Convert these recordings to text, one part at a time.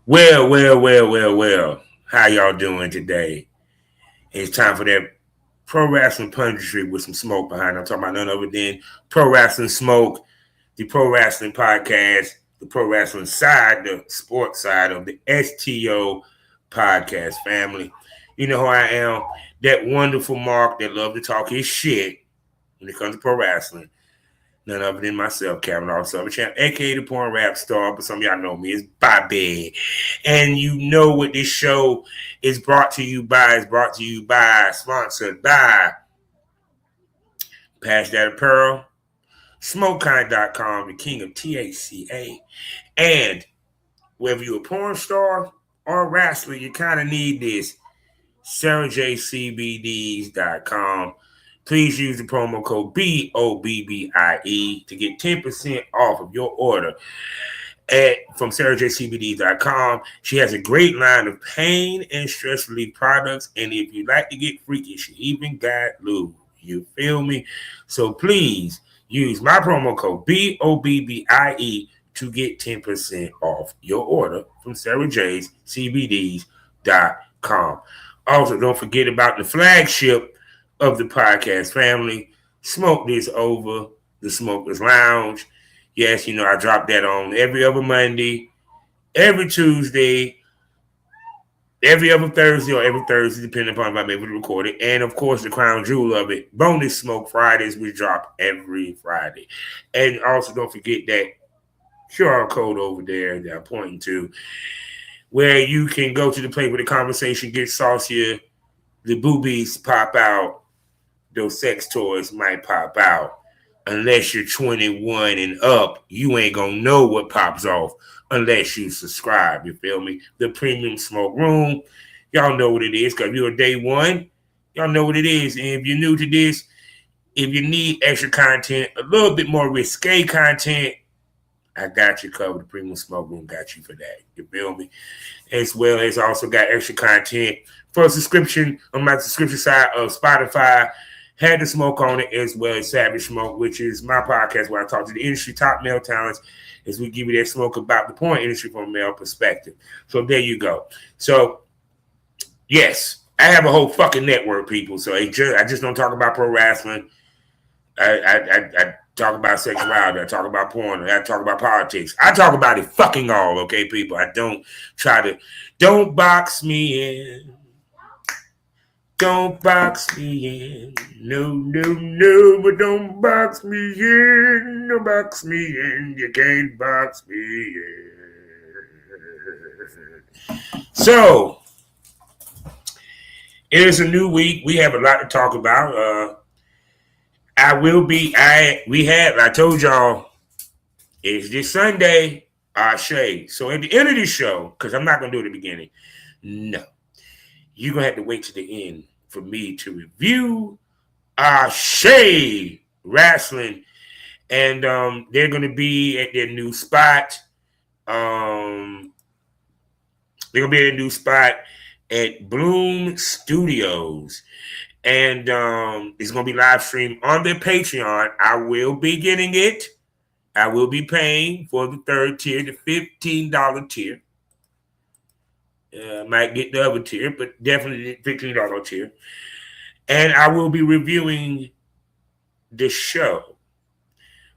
Well. How y'all doing today? It's time for that pro wrestling punditry with some smoke behind it. I'm talking about none other than Pro Wrestling Smoke, the pro wrestling podcast, the pro wrestling side, the sports side of the STO podcast family. You know who I am, that wonderful Mark that love to talk his shit when it comes to pro wrestling. None other than myself, Kevin also champ, aka the porn rap star, but some of y'all know me as Bobby. And you know what this show is brought to you by, sponsored by PassDat Apparel, SmokeKind.com, the king of THCA. And whether you're a porn star or a wrestler, you kind of need this. SaraJCBDs.com. Please use the promo code BOBBIE to get 10% off of your order from SaraJCBD.com. She has a great line of pain and stress relief products. And if you like to get freaky, she even got lube. You feel me? So please use my promo code BOBBIE to get 10% off your order from SaraJCBDs.com. Also, don't forget about the flagship of the podcast family, Smoke This Over, the Smokers Lounge. Yes, you know, I drop that on every other Monday, every Tuesday, every other Thursday, or every Thursday, depending upon if I'm able to record it. And, of course, the crown jewel of it, Bonus Smoke Fridays, we drop every Friday. And also, don't forget that QR code over there that I'm pointing to, where you can go to the place where the conversation gets saucier, the boobies pop out, those sex toys might pop out. Unless you're 21 and up, you ain't gonna know what pops off unless you subscribe. You feel me? The Premium Smoke Room, y'all know what it is. Because you're day one, y'all know what it is. And if you're new to this, if you need extra content, a little bit more risque content, I got you covered. The Premium Smoke Room got you for that. You feel me? As well as also got extra content for a subscription on my subscription side of Spotify. Had the Smoke on it, as well as Savage Smoke, which is my podcast where I talk to the industry top male talents as we give you that smoke about the porn industry from a male perspective. So there you go. So, yes, I have a whole fucking network, people. So I just don't talk about pro wrestling. I talk about sexuality. I talk about porn. I talk about politics. I talk about it fucking all, okay, people? I don't box me in. Don't box me in. No, but don't box me in. Don't box me in. You can't box me in. So, it is a new week. We have a lot to talk about. I told y'all, it's this Sunday, ASE. So at the end of the show, because I'm not going to do it at the beginning, no. You're going to have to wait to the end for me to review ASE Wrestling. And they're going to be at their new spot. They're going to be at a new spot at Bloom Studios. And it's going to be live streamed on their Patreon. I will be getting it. I will be paying for the third tier, the $15 tier. Might get the other tier, but definitely the $15 tier. And I will be reviewing the show.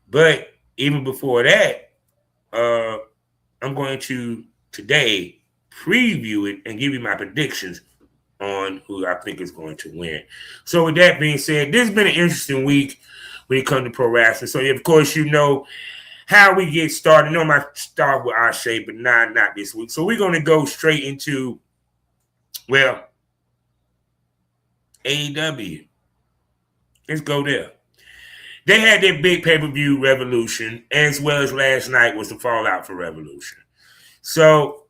But even before that, I'm going to today preview it and give you my predictions on who I think is going to win. So with that being said, this has been an interesting week when it comes to pro wrestling. So of course, you know how we get started. I know I might start with ASE, but not this week. So we're going to go straight into, well, AEW. Let's go there. They had their big pay-per-view Revolution, as well as last night was the fallout for Revolution. So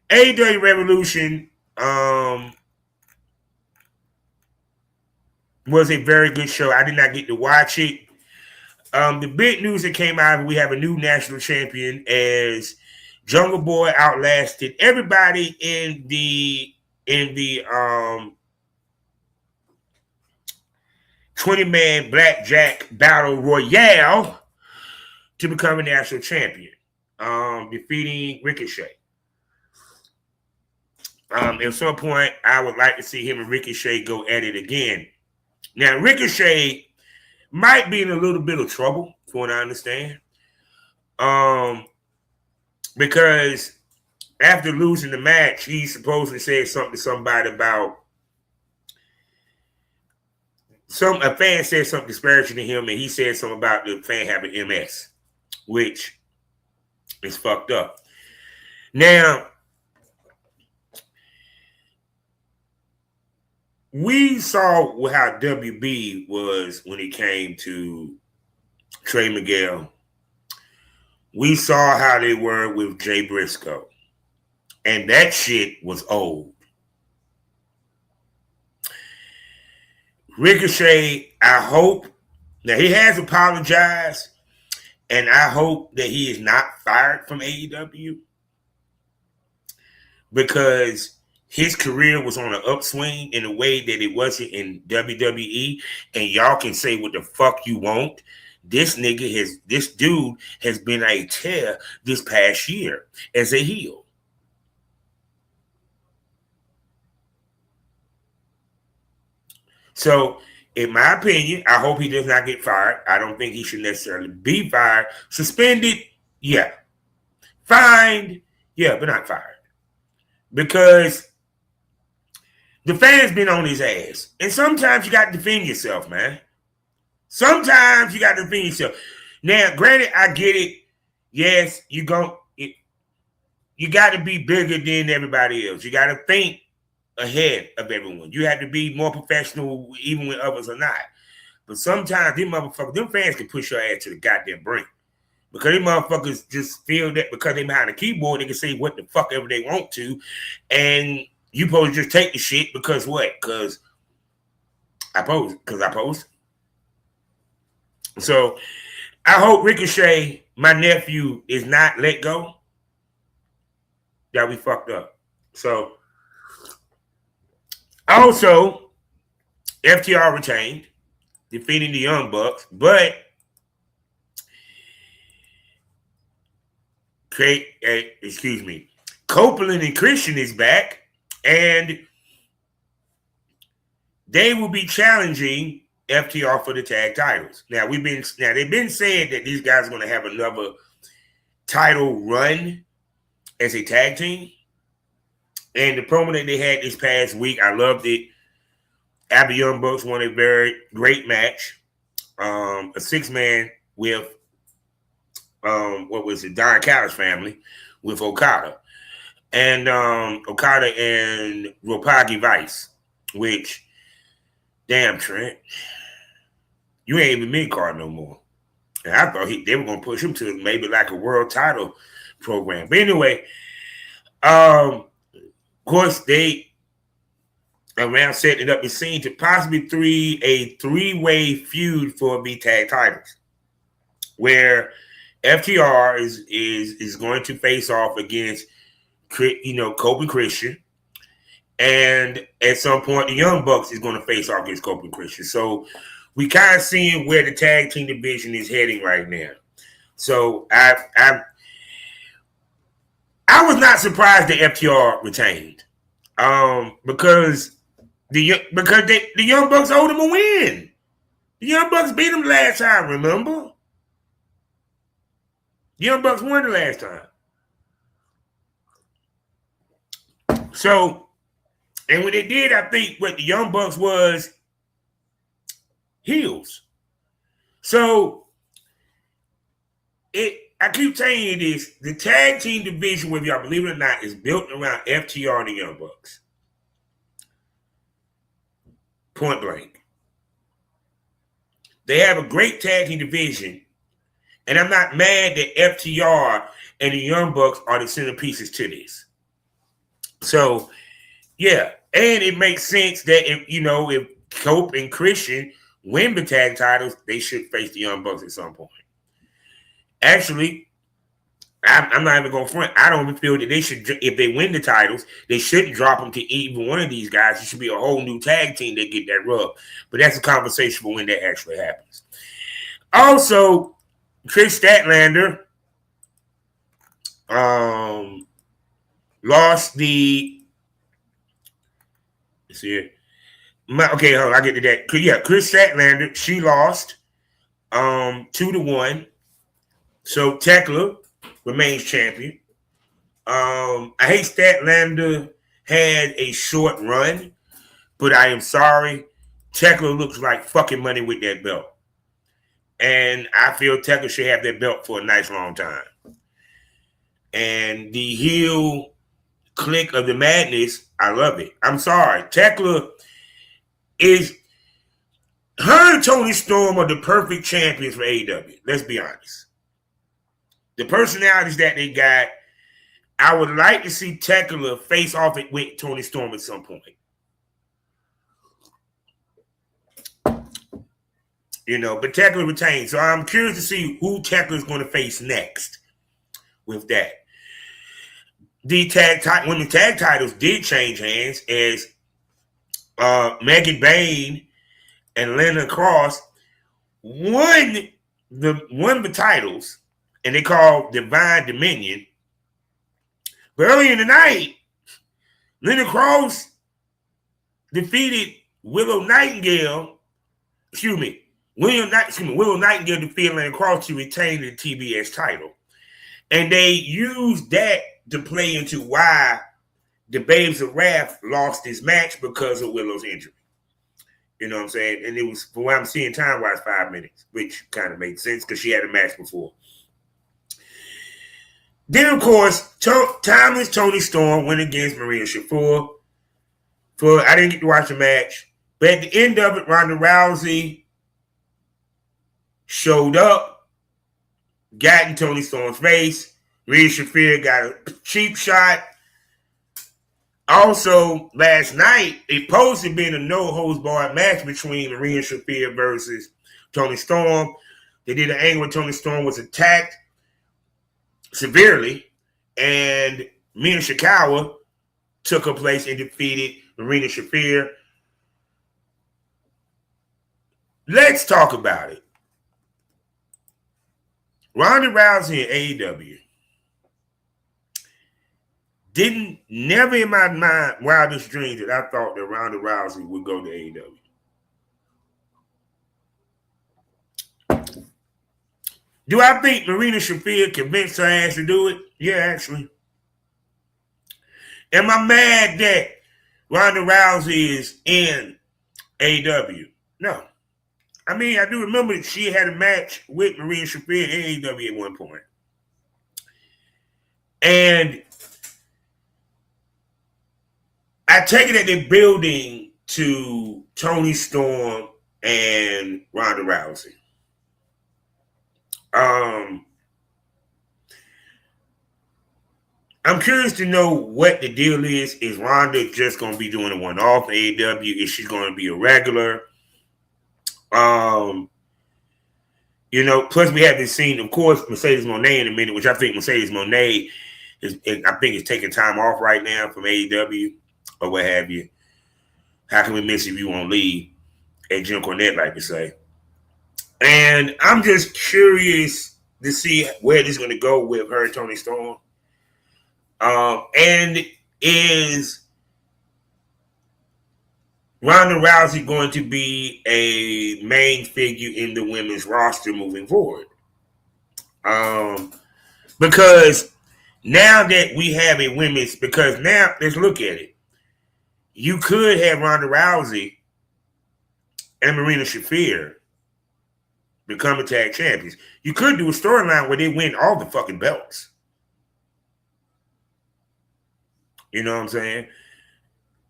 AEW Revolution was a very good show. I did not get to watch it. The big news that came out, we have a new national champion as Jungle Boy outlasted everybody in the 20-man blackjack battle royale to become a national champion, defeating Ricochet. At some point, I would like to see him and Ricochet go at it again. Now, Ricochet might be in a little bit of trouble, from what I understand. Because after losing the match, he supposedly said something to somebody about a fan said something disparaging to him, and he said something about the fan having MS, which is fucked up. Now, we saw how WB was when it came to Trey Miguel. We saw how they were with Jay Briscoe. And that shit was old. Ricochet, I hope, now he has apologized, and I hope that he is not fired from AEW, because his career was on an upswing in a way that it wasn't in WWE, and y'all can say what the fuck you want. This dude has been a tear this past year as a heel. So, in my opinion, I hope he does not get fired. I don't think he should necessarily be fired. Suspended, yeah. Fined, yeah, but not fired. Because the fans been on his ass. And sometimes you got to defend yourself, man. Sometimes you got to defend yourself. Now, granted, I get it. Yes, you got to be bigger than everybody else. You got to think ahead of everyone. You have to be more professional even when others are not. But sometimes them fans can push your ass to the goddamn brink. Because them motherfuckers just feel that because they behind the keyboard, they can say what the fuck ever they want to. And you supposed to just take the shit because what? Because I post. So I hope Ricochet, my nephew, is not let go. That we fucked up. So also, FTR retained, defeating the Young Bucks, but Copeland and Christian is back, and they will be challenging FTR for the tag titles. Now they've been saying that these guys are going to have another title run as a tag team. And the promo that they had this past week, I loved it. Abby Young Bucks won a very great match. A 6-man with Don Callis family with Okada. And Okada and Roppongi Vice, which, damn, Trent, you ain't even mid-card no more. And I thought they were going to push him to maybe like a world title program. But anyway, of course, they around setting up the scene to possibly a three-way feud for the tag titles, where FTR is going to face off against Cope and Christian, and at some point the Young Bucks is going to face off against Cope and Christian. So we kind of seeing where the tag team division is heading right now. So I was not surprised that FTR retained, because the Young Bucks owed them a win. The Young Bucks beat them last time. Remember, the Young Bucks won the last time. So, and when they did, I think what the Young Bucks was heels. So I keep telling you this, the tag team division, whether y'all believe it or not, is built around FTR and the Young Bucks. Point blank. They have a great tag team division, and I'm not mad that FTR and the Young Bucks are the centerpieces to this. So, yeah, and it makes sense that if Cope and Christian win the tag titles, they should face the Young Bucks at some point. Actually, I'm not even going to front. I don't even feel that they should, if they win the titles, they shouldn't drop them to either one of these guys. It should be a whole new tag team that get that rub. But that's a conversation for when that actually happens. Also, Chris Statlander lost the. Let's see it. Okay, hold on, I'll get to that. Yeah, Chris Statlander, she lost 2-1. So Tekla remains champion. I hate Statlander had a short run, but I am sorry. Tekla looks like fucking money with that belt. And I feel Tekla should have that belt for a nice long time. And the heel clique of the madness, I love it. I'm sorry. Tekla is, her and Toni Storm are the perfect champions for AEW. Let's be honest. The personalities that they got, I would like to see Tekla face off it with Toni Storm at some point. You know, but Tekla retains. So I'm curious to see who Tekla is going to face next with that. The women's tag titles did change hands as Megan Bain and Lena Cross won the titles, and they called Divine Dominion. But early in the night, Lena Cross defeated Willow Nightingale. Willow Nightingale defeated Lena Cross to retain the TBS title. And they used that to play into why the Babes of Wrath lost this match because of Willow's injury. You know what I'm saying? And it was, for what I'm seeing time-wise, 5 minutes, which kind of made sense because she had a match before. Then, of course, timeless Toni Storm went against Marina Shafir. I didn't get to watch the match, but at the end of it, Ronda Rousey showed up, got in Toni Storm's face. Marina Shafir got a cheap shot. Also, last night, it supposed to be a no-holds-barred match between Marina Shafir versus Toni Storm. They did an angle where Toni Storm was attacked severely, and Mina Shikawa took her place and defeated Marina Shafir. Let's talk about it. Ronda Rousey and AEW never in my mind, wildest dreams, that I thought that Ronda Rousey would go to AEW. Do I think Marina Shafir convinced her ass to do it? Yeah, actually. Am I mad that Ronda Rousey is in AEW? No. I mean, I do remember that she had a match with Marina Shafir in AEW at one point. And I take it that they're building to Toni Storm and Ronda Rousey. I'm curious to know what the deal is. Is Ronda just going to be doing a one-off AEW? Is she going to be a regular? You know, plus we haven't seen, of course, Mercedes Moné in a minute, which I think Mercedes Moné is taking time off right now from AEW or what have you. How can we miss if you won't leave? As Jim Cornette like to say. And I'm just curious to see where this is going to go with her and Toni Storm. And is Ronda Rousey going to be a main figure in the women's roster moving forward? Because now that we have a women's, because now let's look at it. You could have Ronda Rousey and Marina Shafir become a tag champions. You could do a storyline where they win all the fucking belts. You know what I'm saying?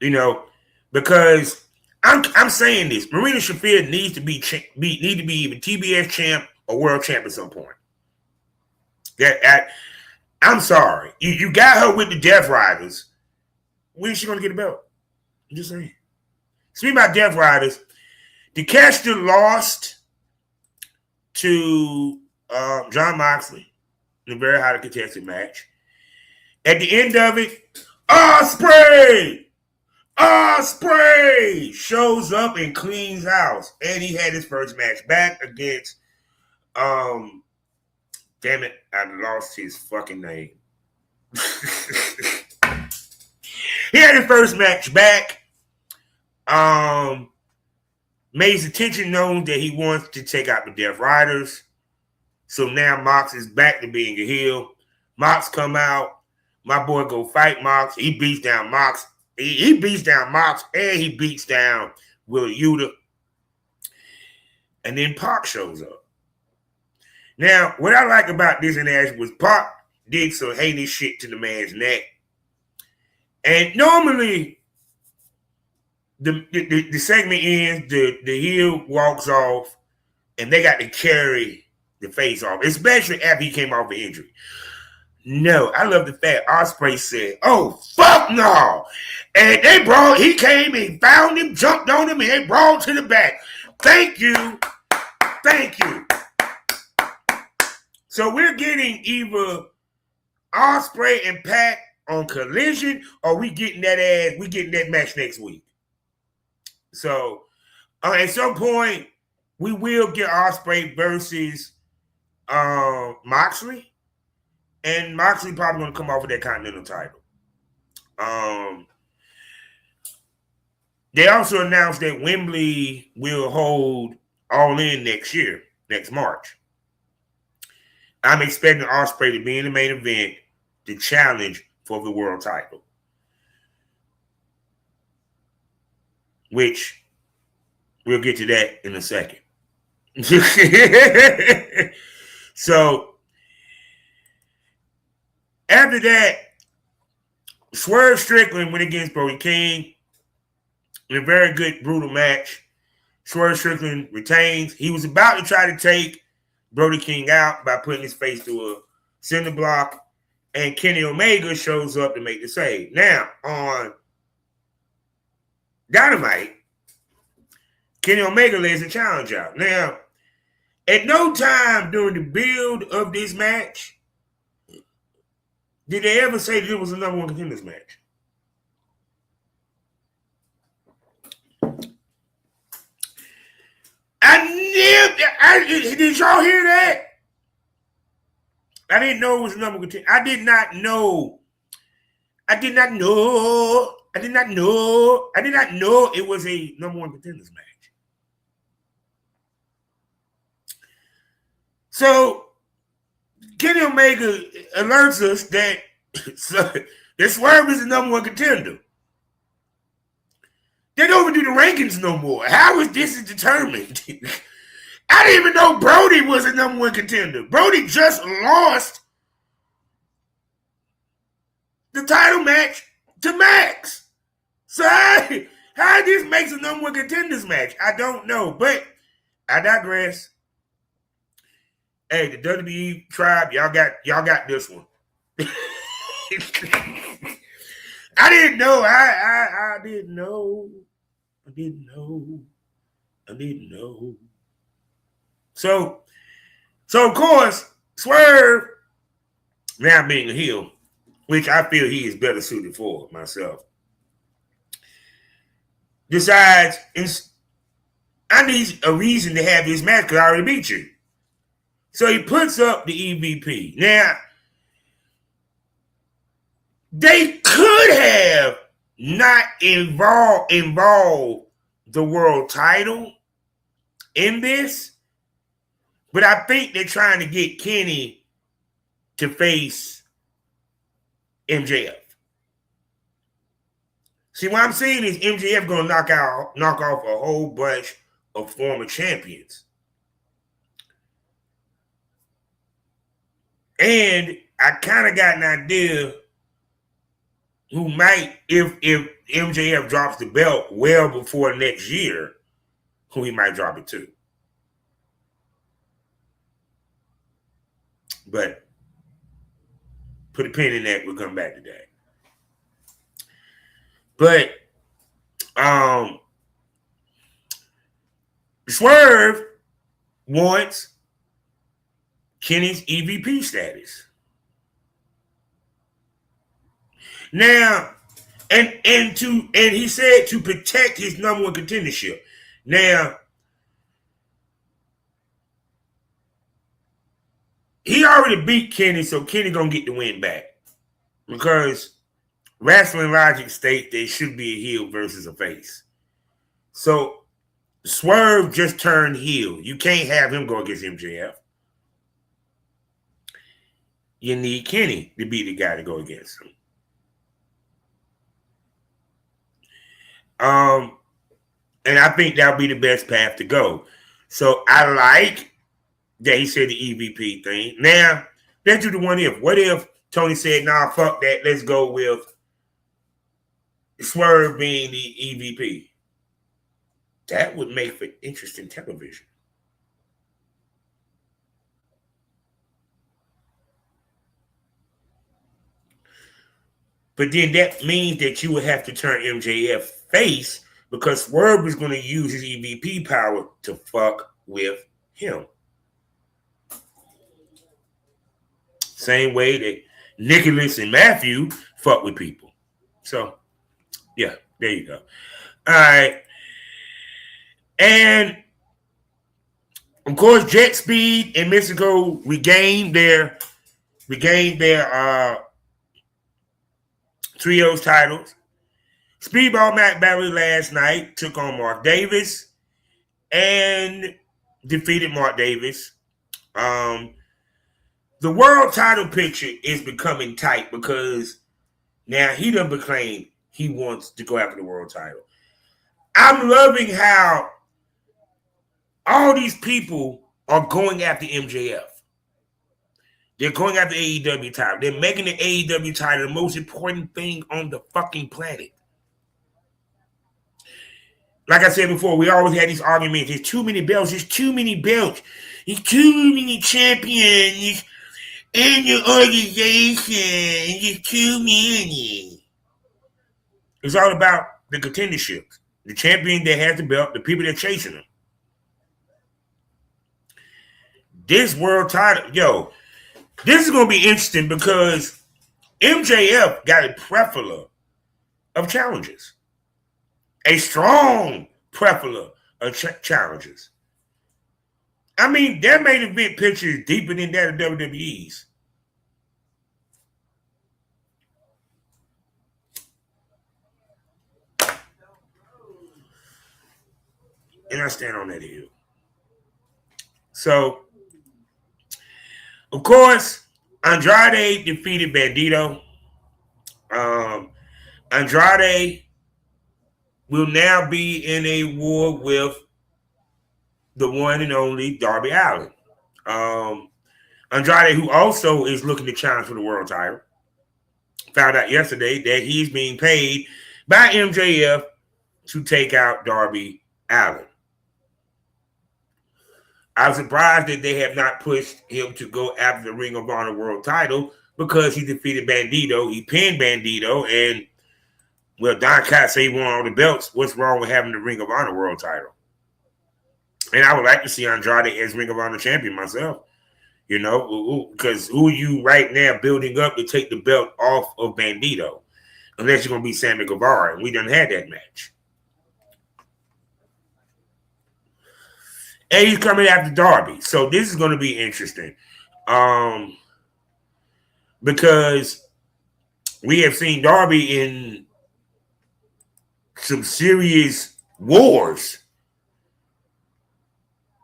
You know, because I'm saying this. Marina Shafir needs to be either TBS champ or world champ at some point. I'm sorry. You got her with the Death Riders. When is she going to get a belt? I'm just saying. Speaking about Death Riders, DeCaster lost to John Moxley. in a very highly contested match. At the end of it, Ospreay shows up and cleans house. And he had his first match back against, damn it, I lost his fucking name. He had his first match back. Made his attention known that he wants to take out the Death Riders. So now Mox is back to being a heel. Mox come out. My boy go fight Mox. He beats down Mox. He beats down Mox and he beats down Will Yuta. And then Pac shows up. Now, what I like about this interaction was Pac did some heinous shit to the man's neck. And normally, the segment ends, the heel walks off, and they got to carry the face off, especially after he came off an injury. No, I love the fact Ospreay said, "Oh, fuck no." And he came and found him, jumped on him, and they brought to the back. Thank you. So we're getting either Ospreay and Pac on Collision, or we getting that match next week. So at some point, we will get Ospreay versus Moxley. And Moxley probably going to come off with that Continental title. They also announced that Wembley will hold All In next March. I'm expecting Ospreay to be in the main event to challenge for the world title. Which, we'll get to that in a second. So, after that, Swerve Strickland went against Brody King in a very good, brutal match. Swerve Strickland retains. He was about to try to take Brody King out by putting his face through a cinder block, and Kenny Omega shows up to make the save. Now, on Dynamite, Kenny Omega lays a challenge out. Now, at no time during the build of this match did they ever say that it was a number one contenders match. Did y'all hear that? I didn't know it was a number one contender. I did not know it was a number one contenders match. So Kenny Omega alerts us that Swerve is the number one contender. They don't even do the rankings no more. How is this determined? I didn't even know Brody was a number one contender. Brody just lost the title match to Max. So how this makes a number one contenders match, I don't know. But I digress. Hey, the WWE tribe, y'all got this one. I didn't know. I didn't know. So of course, Swerve, now being a heel, which I feel he is better suited for myself, decides I need a reason to have this match because I already beat you. So he puts up the EVP. Now, they could have not involved the world title in this, but I think they're trying to get Kenny to face MJF. See, what I'm saying is MJF going to knock off a whole bunch of former champions. And I kind of got an idea who might, if MJF drops the belt well before next year, who he might drop it to. But put a pin in that. We'll come back to that. But Swerve wants Kenny's EVP status. Now, and he said to protect his number one contendership. Now, he already beat Kenny, so Kenny gonna get the win back. Because wrestling logic states there should be a heel versus a face. So Swerve just turned heel. You can't have him go against MJF. You need Kenny to be the guy to go against him. And I think that'll be the best path to go. So I like that he said the EVP thing. Now, let's do the what if. What if Tony said, nah, fuck that. Let's go with Swerve being the EVP. That would make for interesting television. But then that means that you would have to turn MJF face because Swerve is going to use his EVP power to fuck with him. Same way that Nicholas and Matthew fuck with people. So, yeah, there you go. All right. And, of course, Jet Speed and Mystico regained their trios titles. Speedball Matt Barry last night took on Mark Davis and defeated Mark Davis. The world title picture is becoming tight because now he done proclaimed he wants to go after the world title. I'm loving how all these people are going after MJF. They're going after the AEW title. They're making the AEW title the most important thing on the fucking planet. Like I said before, we always had these arguments. There's too many belts. There's too many belts. There's too many champions in your organization. There's too many. It's all about the contenderships. The champion that has the belt, the people that are chasing them. This world title, this is going to be interesting because MJF got a plethora of challenges. A strong plethora of challenges. I mean, their main event picture is deeper than that of WWE's. And I stand on that hill. So, of course, Andrade defeated Bandito. Andrade will now be in a war with the one and only Darby Allin. Andrade, who also is looking to challenge for the world title, found out yesterday that he's being paid by MJF to take out Darby Allin. I'm surprised that they have not pushed him to go after the Ring of Honor world title because he defeated Bandito. He pinned Bandito, and well, Don Cott said he won all the belts. What's wrong with having the Ring of Honor world title? And I would like to see Andrade as Ring of Honor champion myself. Because who are you right now building up to take the belt off of Bandito? Unless you're going to be Sammy Guevara. And we done had that match. And he's coming after Darby. So this is going to be interesting. Because we have seen Darby in some serious wars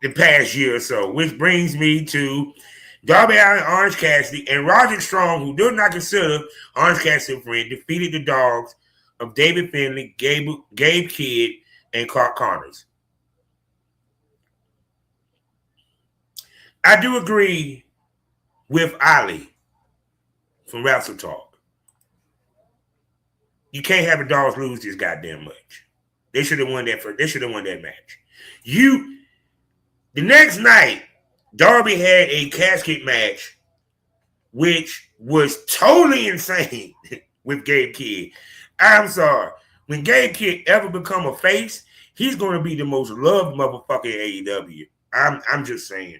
the past year or so, which brings me to Darby Allin, Orange Cassidy, and Roderick Strong, who do not consider Orange Cassidy a friend, defeated the dogs of David Finlay, Gabe Kidd, and Clark Connors. I do agree with Ali from Wrestle Talk. You can't have the dogs lose this goddamn much. They should have won that They should have won that match. The next night, Darby had a casket match, which was totally insane with Gabe Kidd. I'm sorry. When Gabe Kidd ever become a face, he's going to be the most loved motherfucker in AEW. I'm just saying.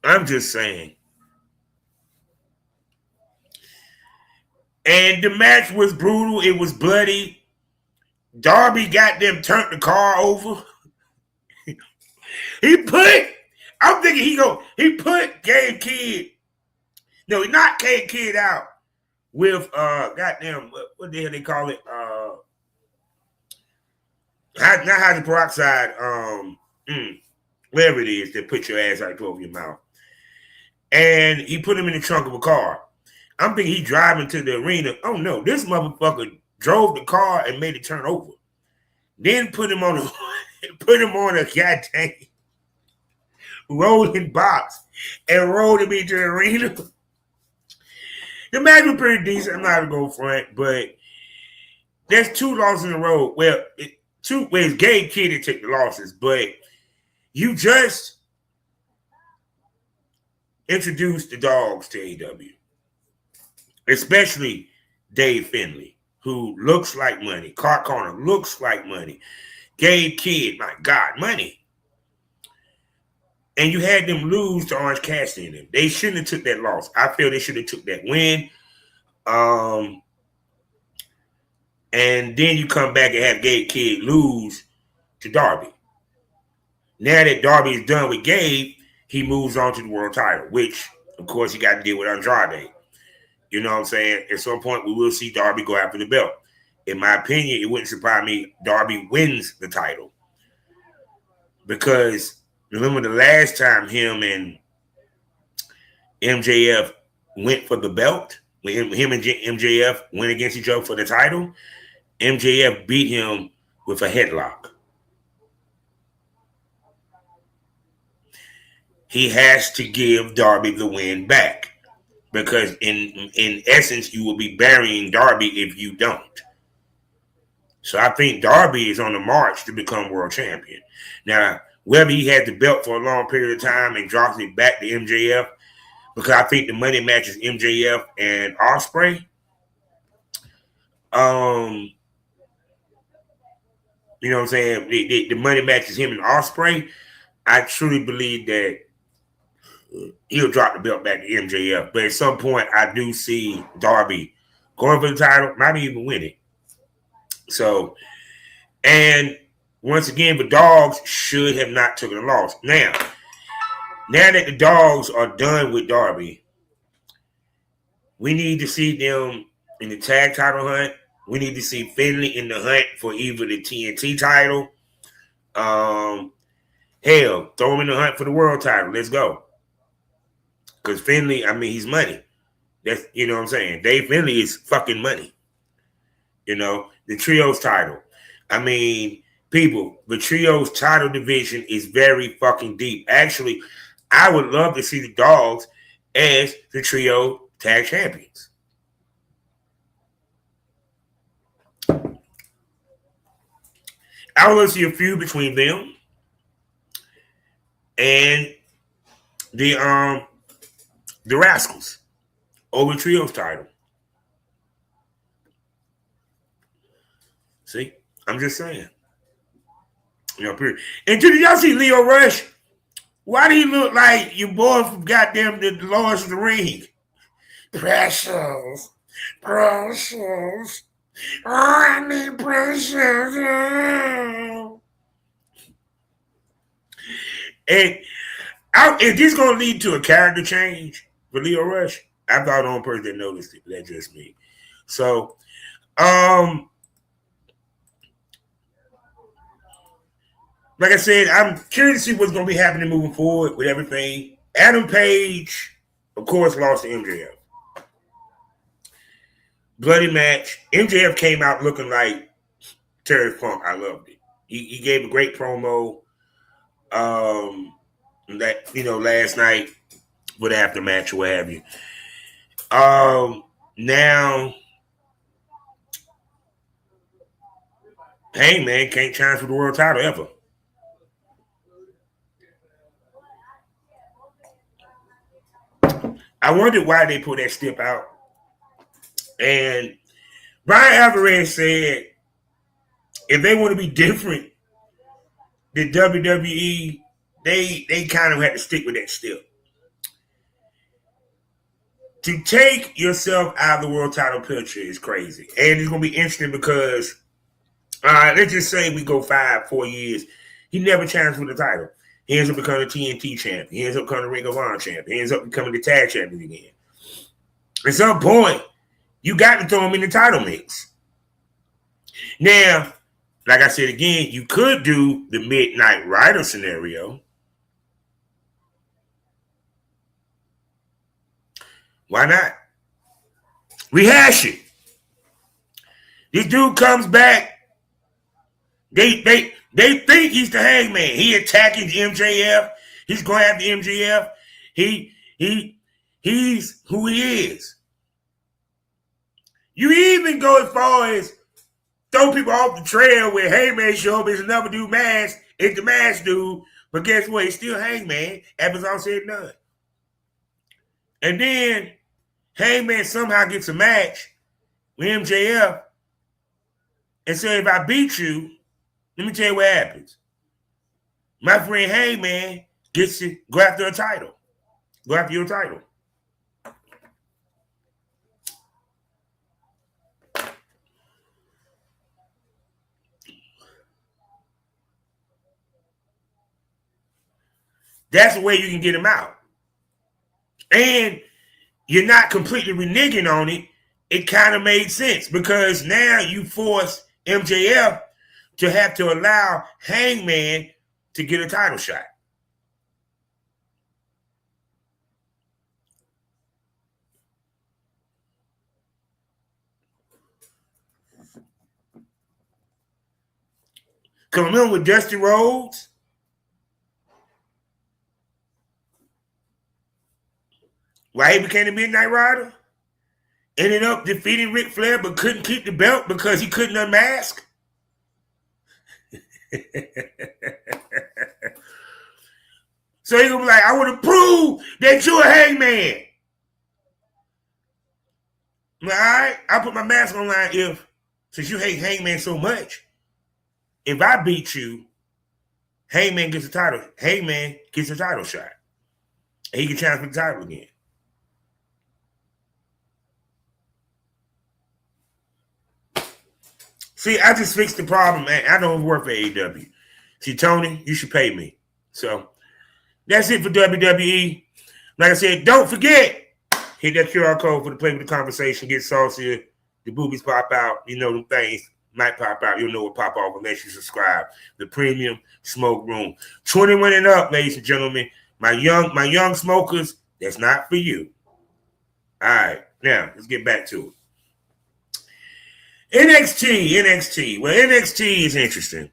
I'm just saying. And the match was brutal. It was bloody. Darby got them turned the car over. I'm thinking he put Gabe Kidd. No, he knocked Gabe Kidd out with goddamn what the hell they call it? Not hydrogen peroxide, whatever it is that put your ass right over your mouth. And he put him in the trunk of a car. I'm thinking he driving to the arena. Oh no, this motherfucker drove the car and made it turn over. Then put him on a goddamn rolling box and rolled him into the arena. The match was pretty decent. I'm not gonna go front, but there's 2 losses in a row. Well, it's Gabe Kidd to take the losses, but you just introduced the dogs to AEW, especially Dave Finlay, who looks like money. Clark Connor looks like money. Gabe Kidd, my God, money. And you had them lose to Orange Cassidy. They shouldn't have took that loss. I feel they should have took that win. And then you come back and have Gabe Kidd lose to Darby. Now that Darby is done with Gabe, he moves on to the world title, which, of course, he got to deal with Andrade. You know what I'm saying? At some point, we will see Darby go after the belt. In my opinion, it wouldn't surprise me Darby wins the title. Because remember the last time him and MJF went for the belt? When him and MJF went against each other for the title, MJF beat him with a headlock. He has to give Darby the win back. Because in essence, you will be burying Darby if you don't. So I think Darby is on the march to become world champion. Now, whether he had the belt for a long period of time and drops it back to MJF, because I think the money matches MJF and Ospreay. You know what I'm saying? The money matches him and Ospreay. I truly believe that he'll drop the belt back to MJF. But at some point, I do see Darby going for the title, might even win it. So, and once again, the dogs should have not taken a loss. Now that the dogs are done with Darby, we need to see them in the tag title hunt. We need to see Finlay in the hunt for either the TNT title. Hell, throw him in the hunt for the world title. Let's go. Because Finlay, I mean, he's money. That's, you know what I'm saying? Dave Finlay is fucking money. You know, the trios title. I mean, people, the trios title division is very fucking deep. Actually, I would love to see the dogs as the trio tag champions. I would love to see a feud between them and the Rascals over the trios title. See, I'm just saying. You know, period. And did y'all see Leo Rush? Why do he look like your boy from goddamn the Lords of the Ring? Precious. Oh, I need precious. And is this going to lead to a character change for Leo Rush? I'm not the only person that noticed it, but that's just me. So, like I said, I'm curious to see what's going to be happening moving forward with everything. Adam Page, of course, lost to MJF. Bloody match. MJF came out looking like Terry Funk. I loved it. He gave a great promo that, you know, last night with aftermatch or what have you. Now, Hangman can't challenge for the world title ever. I wondered why they put that stip out. And Brian Alvarez said if they want to be different than WWE, they kind of had to stick with that stip. to take yourself out of the world title picture is crazy. And it's going to be interesting because, let's just say we go 4 years. He never challenged for the title. He ends up becoming a TNT champion. He ends up becoming a Ring of Honor champion. He ends up becoming the tag champion again. At some point, you got to throw him in the title mix. Now, like I said again, you could do the Midnight Rider scenario. Why not? Rehash it. This dude comes back. They think he's the Hangman. He attacking MJF. He's going after MJF. He's who he is. You even go as far as throw people off the trail where Hangman show up as another dude mask. It's the mask dude. But guess what? He's still Hangman after it's all said and done. And then Hangman somehow gets a match with MJF and say, if I beat you, let me tell you what happens. My friend Hangman gets to go after a title. Go after your title. That's the way you can get him out. And you're not completely reneging on it. It kind of made sense because now you force MJF to have to allow Hangman to get a title shot. Because remember with Dusty Rhodes, why he became the Midnight Rider, ended up defeating Ric Flair but couldn't keep the belt because he couldn't unmask. So he's going to be like, I want to prove that you're a Hangman. All right, I put my mask online since you hate Hangman so much, if I beat you, Hangman gets a title. Hangman gets a title shot. And he can challenge for the title again. See, I just fixed the problem, man. I don't work for AEW. See, Tony, you should pay me. So that's it for WWE. Like I said, don't forget, hit that QR code for the Play with the Conversation. Get saucier. The boobies pop out. You know them things might pop out. You'll know what pop off unless you subscribe. The Premium Smoke Room. 21 and up, ladies and gentlemen. My young smokers, that's not for you. All right, now let's get back to it. NXT. Well, NXT is interesting.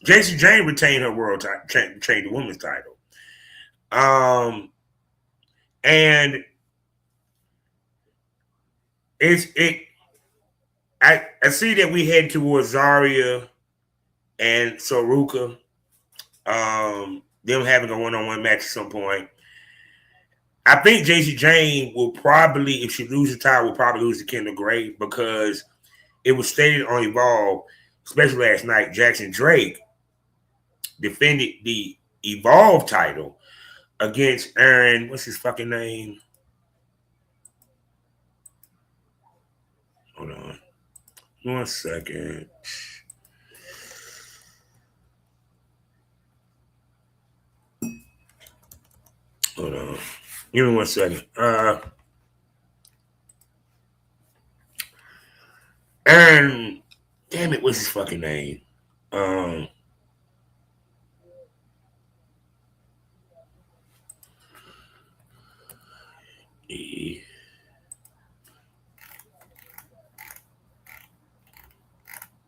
Jacy Jayne retained her world title, retained the women's title. And I see that we head towards Zarya and Soroka. Them having a one-on-one match at some point. I think Jacy Jayne will probably, if she loses the title, will probably lose to Kendall Gray because it was stated on Evolve, especially last night, Jackson Drake defended the Evolve title against Aaron, what's his fucking name? Hold on. 1 second. Hold on. Give me 1 second. Aaron, damn it, what's his fucking name?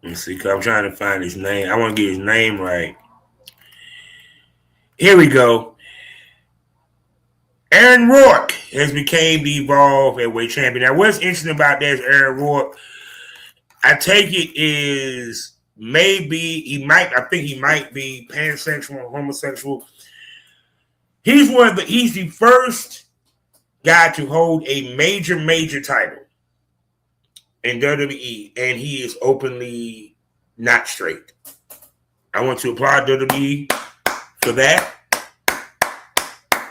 Let's see, because I'm trying to find his name. I want to get his name right. Here we go. Aaron Rourke has became the Evolve Heavyweight Champion. Now, what's interesting about that is Aaron Rourke, I take it is maybe I think he might be pansexual or homosexual. He's the first guy to hold a major title in WWE, and he is openly not straight. I want to applaud WWE for that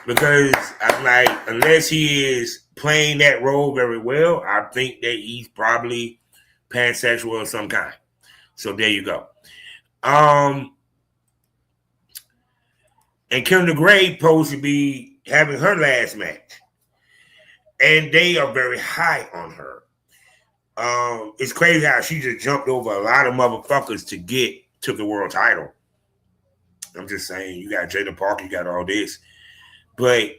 because I'm like, unless he is playing that role very well. I think that he's probably pansexual of some kind. So there you go. And Kendra Gray supposed to be having her last match. And they are very high on her. It's crazy how she just jumped over a lot of motherfuckers to get to the world title. I'm just saying, you got Jada Parker, you got all this. But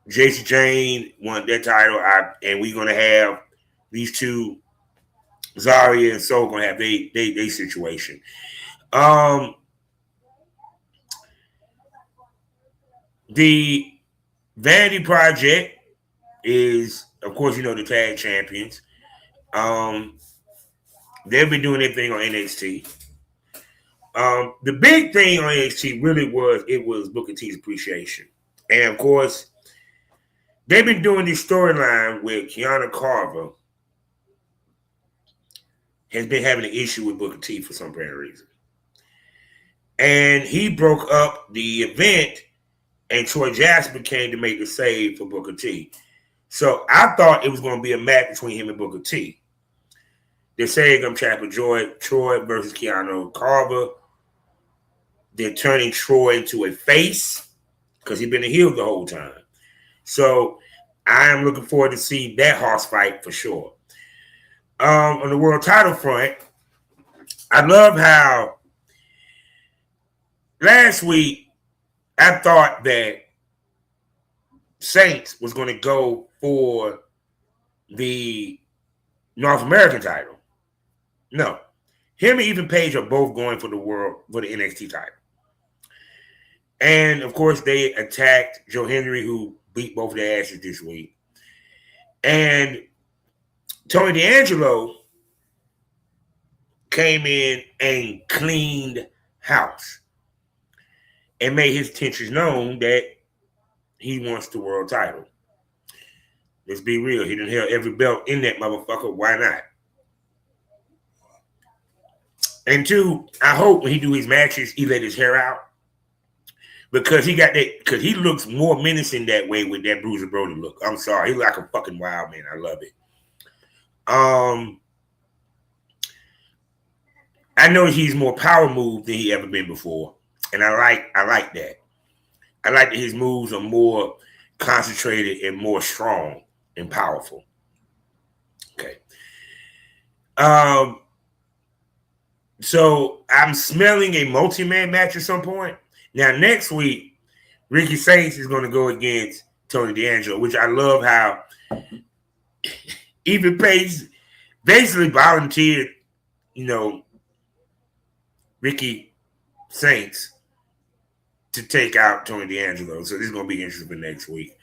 Jacy Jayne won that title, and we're going to have these two, Zarya and Soul, going to have they situation. The Vanity Project is, of course, the tag champions. They've been doing their thing on NXT. The big thing on NXT really was Booker T's appreciation. And, of course, they've been doing this storyline where Kiana Carver has been having an issue with Booker T for some apparent reason. And he broke up the event, and Troy Jasper came to make the save for Booker T. So I thought it was going to be a match between him and Booker T. They're saying I'm trapping Troy versus Keanu Carver. They're turning Troy into a face because he's been a heel the whole time. So I am looking forward to see that horse fight for sure. On the world title front, I love how last week I thought that Saints was going to go for the North American title. No. Him and Ethan Page are both going for the NXT title. And, of course, they attacked Joe Henry, who beat both their asses this week. And Tony D'Angelo came in and cleaned house and made his intentions known that he wants the world title. Let's be real. He done held every belt in that motherfucker. Why not? And two, I hope when he do his matches, he let his hair out. Because he looks more menacing that way with that Bruiser Brody look. I'm sorry. He look like a fucking wild man. I love it. I know he's more power move than he ever been before. And I like that. I like that his moves are more concentrated and more strong and powerful. Okay. So I'm smelling a multi-man match at some point. Now, next week, Ricky Saints is going to go against Tony D'Angelo, which I love how Ethan Page basically volunteered, Ricky Saints to take out Tony D'Angelo. So this is going to be interesting for next week.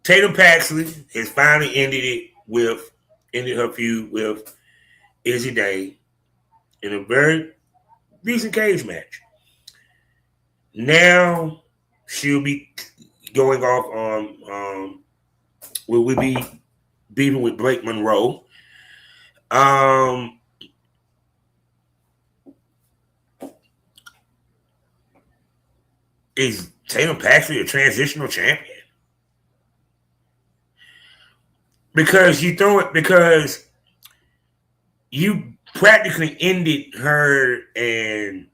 Tatum Paxley has finally ended her feud with Izzy Day in a very decent cage match. Now she'll be going off on will be beating with Blake Monroe. Is Tatum Paxley a transitional champion? Because you practically ended her and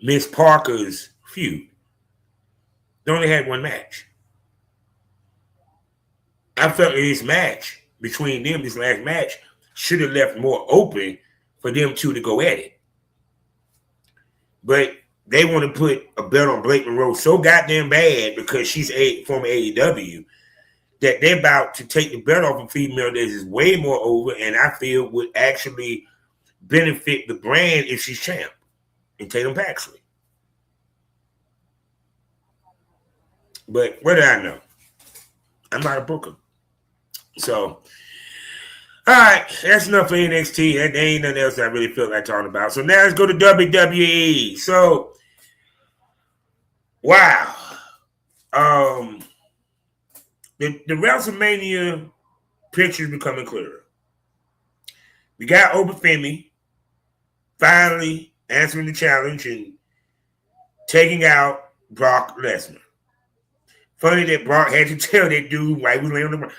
Miss Parker's feud. They only had one match. I felt that this match between them, this last match, should have left more open for them two to go at it. But they want to put a belt on Blake Monroe so goddamn bad because she's from AEW that they're about to take the belt off a female that is way more over and I feel would actually benefit the brand if she's champ in Tatum Paxley. But what do I know? I'm not a booker. So, all right, that's enough for NXT. There ain't nothing else I really feel like talking about. So now let's go to WWE. So, wow. The WrestleMania picture is becoming clearer. We got Obafemi finally answering the challenge and taking out Brock Lesnar. Funny that Brock had to tell that dude while he was laying on the ground,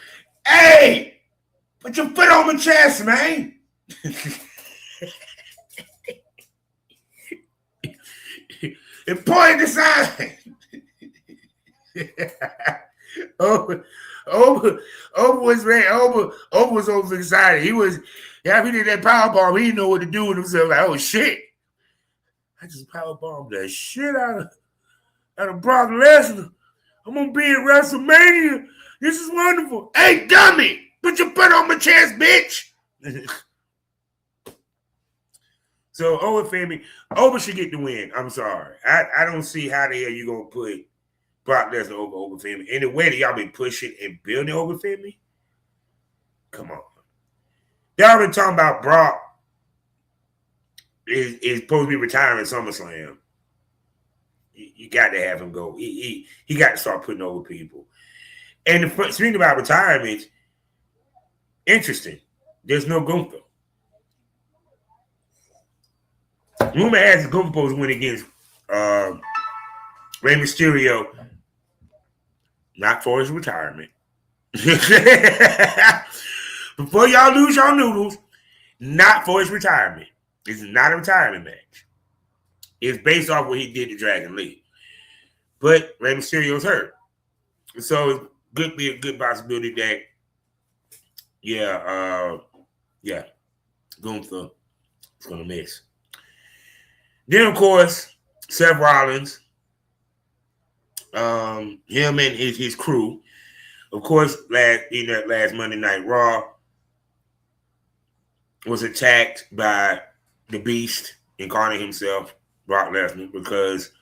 "Hey, put your foot on my chest, man." And pointed the sign. Over was ready. Over was overexcited. He did that power bomb. He didn't know what to do with himself. Like, oh shit. I just power bombed the shit out of Brock Lesnar. I'm gonna be at WrestleMania. This is wonderful. Hey, dummy, put your foot on my chest, bitch. So Over should get the win. I'm sorry. I don't see how the hell you gonna put Brock Lesnar over Femi. In the way that y'all been pushing and building over Femi. Come on. Y'all been talking about Brock is supposed to be retiring at SummerSlam. You got to have him go. He got to start putting over people. And speaking about retirement, interesting. There's no Gunther. Rumor has Gunther supposed to win against Rey Mysterio, not for his retirement. Before y'all lose your noodles, not for his retirement. It's not a retirement match. It's based off what he did to Dragon Lee. But Rey Mysterio's hurt. So it could be a good possibility that, Gunther is going to miss. Then, of course, Seth Rollins, him and his crew, of course, last Monday Night Raw, was attacked by the Beast, incarnate himself, Brock Lesnar, because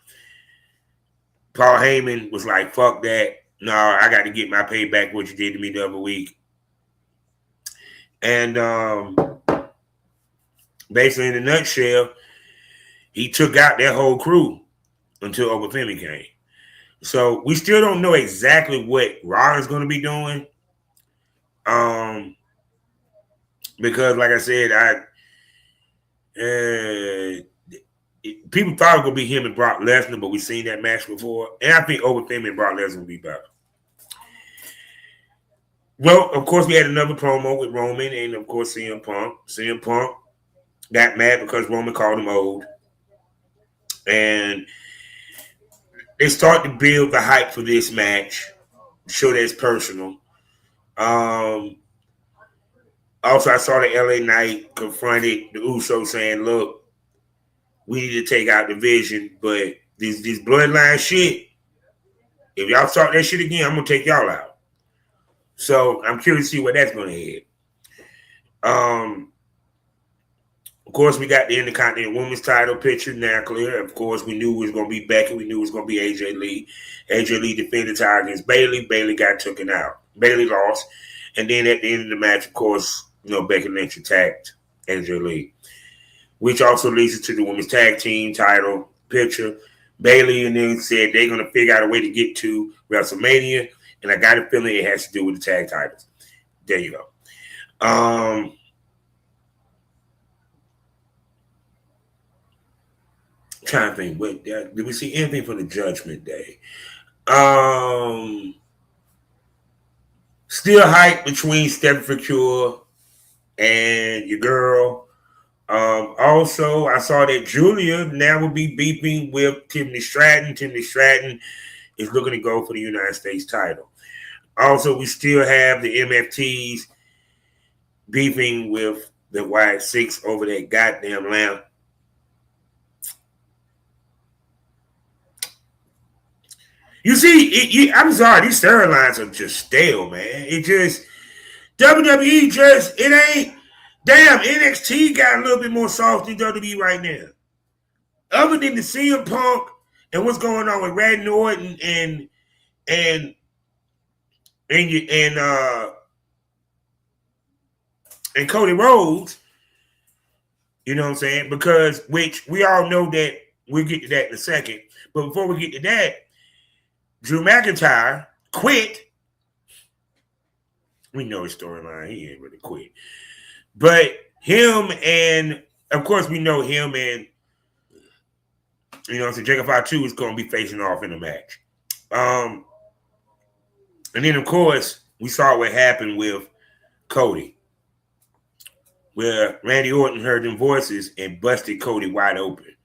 Paul Heyman was like, fuck that. No, I got to get my payback what you did to me the other week. And basically, in a nutshell, he took out their whole crew until Obafemi came. So we still don't know exactly what Rollins is going to be doing. Because, like I said, people thought it was going to be him and Brock Lesnar, but we've seen that match before. And I think Obafemi and Brock Lesnar will be better. Well, of course, we had another promo with Roman and, of course, CM Punk. CM Punk got mad because Roman called him old. And they start to build the hype for this match. Show that it's personal. Also, I saw the LA Knight confronted the Usos saying, look, we need to take out the Vision, but these bloodline shit, if y'all start that shit again, I'm going to take y'all out. So I'm curious to see where that's going to head. Of course, we got the Intercontinental Women's title picture now clear. Of course, we knew it was going to be Becky. We knew it was going to be AJ Lee. AJ Lee defended the title against Bayley. Bayley got taken out. Bayley lost. And then at the end of the match, of course, Becky Lynch attacked AJ Lee, which also leads us to the women's tag team title picture. Bayley and them said they're going to figure out a way to get to WrestleMania, and I got a feeling it has to do with the tag titles. There you go. Trying to think, did we see anything from the Judgment Day? Still hype between Stephanie McCure and your girl. Also, I saw that Julia now will be beefing with Tiffany Stratton. Tiffany Stratton is looking to go for the United States title. Also, we still have the MFTs beefing with the White Six over that goddamn lamp. You see, I'm sorry, these storylines are just stale, man. WWE it ain't. Damn, NXT got a little bit more soft than WWE right now. Other than the CM Punk and what's going on with Randy Orton and Cody Rhodes, you know what I'm saying? Because which we all know that we'll get to that in a second. But before we get to that, Drew McIntyre quit. We know his storyline. He ain't really quit. But him and, of course, we know him and, so Jacob Fatu is going to be facing off in the match. And then, of course, we saw what happened with Cody, where Randy Orton heard them voices and busted Cody wide open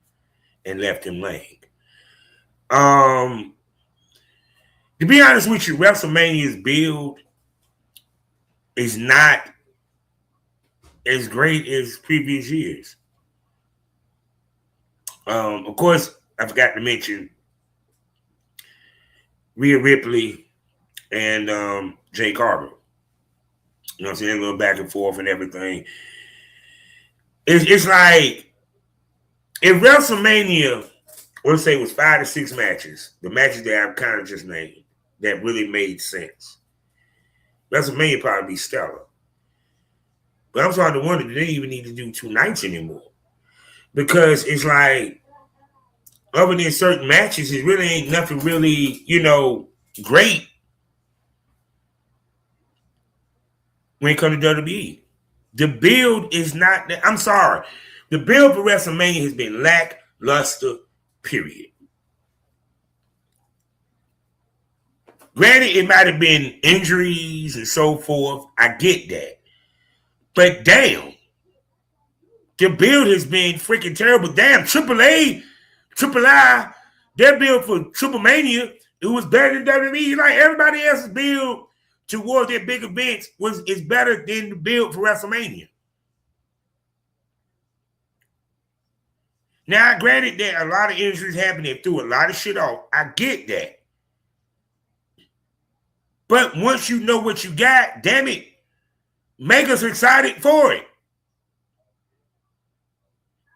and left him laying. To be honest with you, WrestleMania's build is not as great as previous years. Of course, I forgot to mention Rhea Ripley and Jay Carter. You know what I'm saying? They're going back and forth and everything. It's like, if WrestleMania, let's say it was 5 to 6 matches, the matches that I've kind of just named, that really made sense, WrestleMania probably be stellar. But I'm starting to wonder, do they even need to do 2 nights anymore? Because it's like, other than certain matches, it really ain't nothing really, great when it comes to WWE. The build is not, I'm sorry, the build for WrestleMania has been lackluster, period. Granted, it might have been injuries and so forth. I get that. But damn, the build has been freaking terrible. Damn, Triple I, their build for Triple Mania, it was better than WWE. Like, everybody else's build towards their big events is better than the build for WrestleMania. Now, granted that a lot of injuries happened, they threw a lot of shit off. I get that. But once you know what you got, damn it, make us excited for it.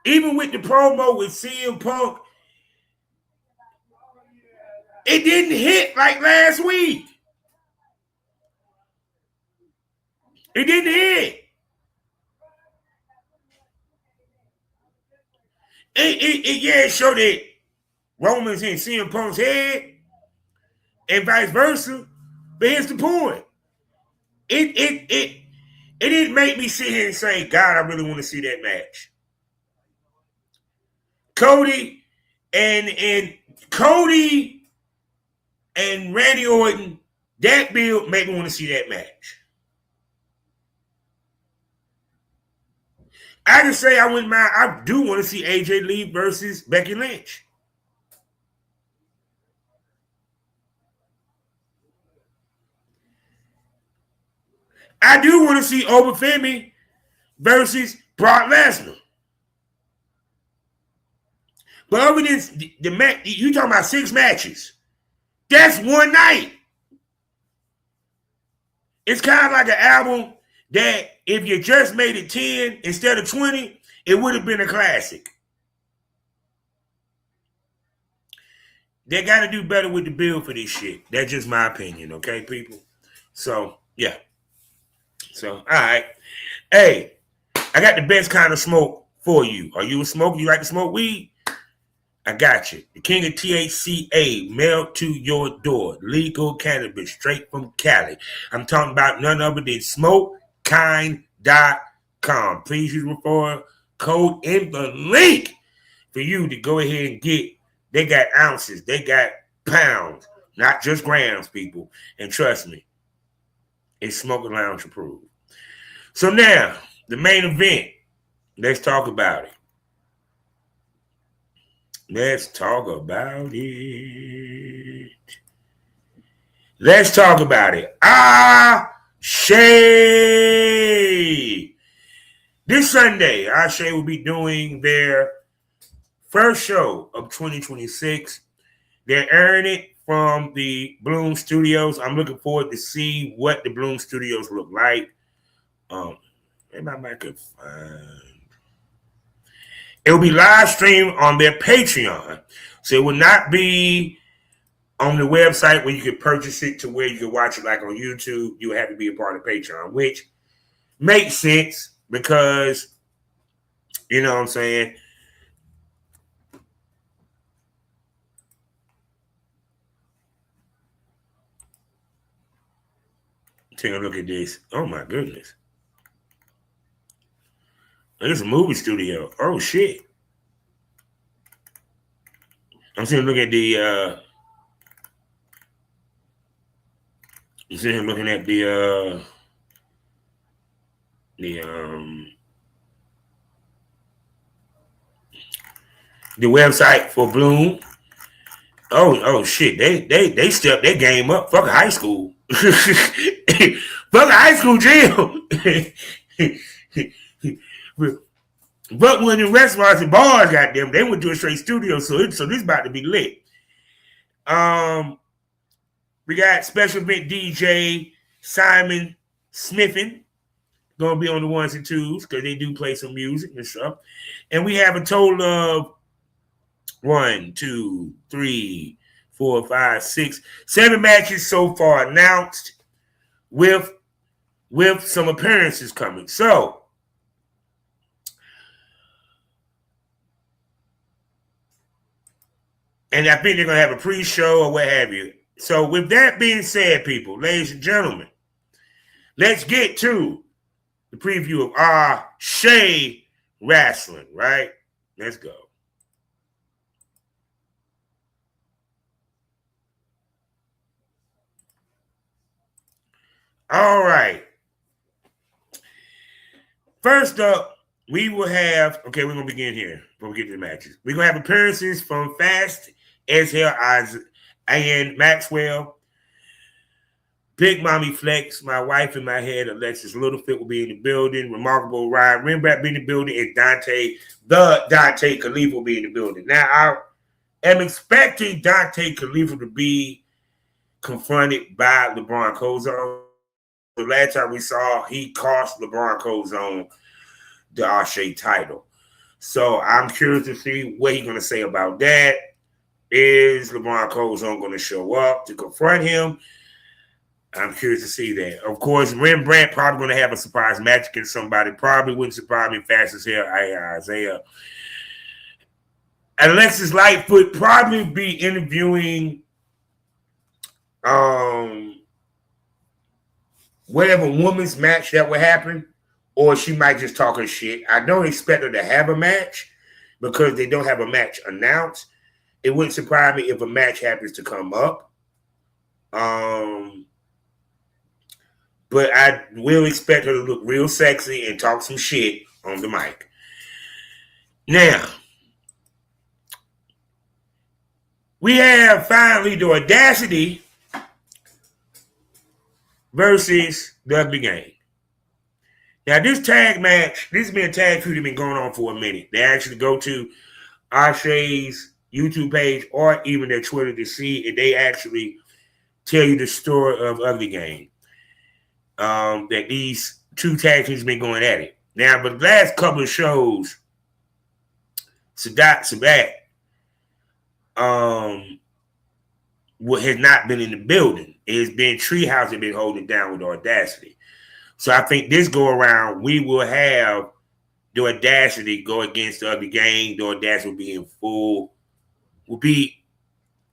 Even with the promo with CM Punk, it didn't hit like last week. It didn't hit. It showed that Roman's in CM Punk's head and vice versa. But here's the point. It didn't make me sit here and say, God, I really want to see that match. Cody and Randy Orton, that build made me want to see that match. I just say I do want to see AJ Lee versus Becky Lynch. I do want to see Obafemi versus Brock Lesnar. But other than the match, you talking about 6 matches. That's one night. It's kind of like an album that if you just made it 10 instead of 20, it would have been a classic. They got to do better with the build for this shit. That's just my opinion, okay, people? So, yeah. So, all right. Hey, I got the best kind of smoke for you. Are you a smoker? You like to smoke weed? I got you. The king of THCA, mailed to your door. Legal cannabis, straight from Cali. I'm talking about none other than SmokeKind.com. Please use referral code in the link for you to go ahead and get. They got ounces. They got pounds. Not just grams, people. And trust me, it's Smoking Lounge approved. So now, the main event. Let's talk about it. Let's talk about it. Let's talk about it. ASE. This Sunday, ASE will be doing their first show of 2026. They're airing it from the Bloom Studios. I'm looking forward to see what the Bloom Studios look like. Maybe I could find. It will be live streamed on their Patreon. So it will not be on the website where you can purchase it to where you can watch it like on YouTube. You have to be a part of Patreon, which makes sense because, you know what I'm saying? Take a look at this. Oh, my goodness. It's a movie studio. Oh shit. I'm sitting looking at the I'm sitting here looking at the website for Bloom. Oh shit. They stepped their game up. Fuck a high school. Fuck a high school jail. But when the restaurants and bars got them, they went to a straight studio, so this about to be lit. We got special event DJ Simon Sniffin gonna be on the ones and twos because they do play some music and stuff. And we have a total of 1, 2, 3, 4, 5, 6, 7 matches so far announced with some appearances coming. So and I think they're going to have a pre-show or what have you. So with that being said, people, ladies and gentlemen, let's get to the preview of ASE Wrestling, right? Let's go. All right. First up, we will have, okay, we're going to begin here before we get to the matches. We're going to have appearances from Fast as Hell and Maxwell, Big Mommy Flex, my wife in my head, Alexis Littlefoot will be in the building, Remarkable Ryan Rembrandt be in the building, and Dante Khalifa will be in the building. Now, I am expecting Dante Khalifa to be confronted by LeBron Cozone. The last time we saw, he cost LeBron Cozone the ASE title. So I'm curious to see what he's going to say about that. Is LeBron Cozone going to show up to confront him? I'm curious to see that. Of course, Rembrandt probably going to have a surprise match against somebody. Probably wouldn't surprise me. Fast as Hell, Isaiah. Alexis Lightfoot probably be interviewing whatever women's match that would happen, or she might just talk her shit. I don't expect her to have a match because they don't have a match announced. It wouldn't surprise me if a match happens to come up. But I will expect her to look real sexy and talk some shit on the mic. Now, we have finally the Audacity versus the Ugly Gang. Now, this tag match, this has been a tag feud that's been going on for a minute. They actually go to ASE's YouTube page or even their Twitter to see if they actually tell you the story of Ugly Gang. That these two tag teams have been going at it. Now, but the last couple of shows, Sadat Sabat has not been in the building. It's been Treehouse that been holding it down with Audacity. So I think this go around, we will have the Audacity go against the Ugly Gang. The Audacity will be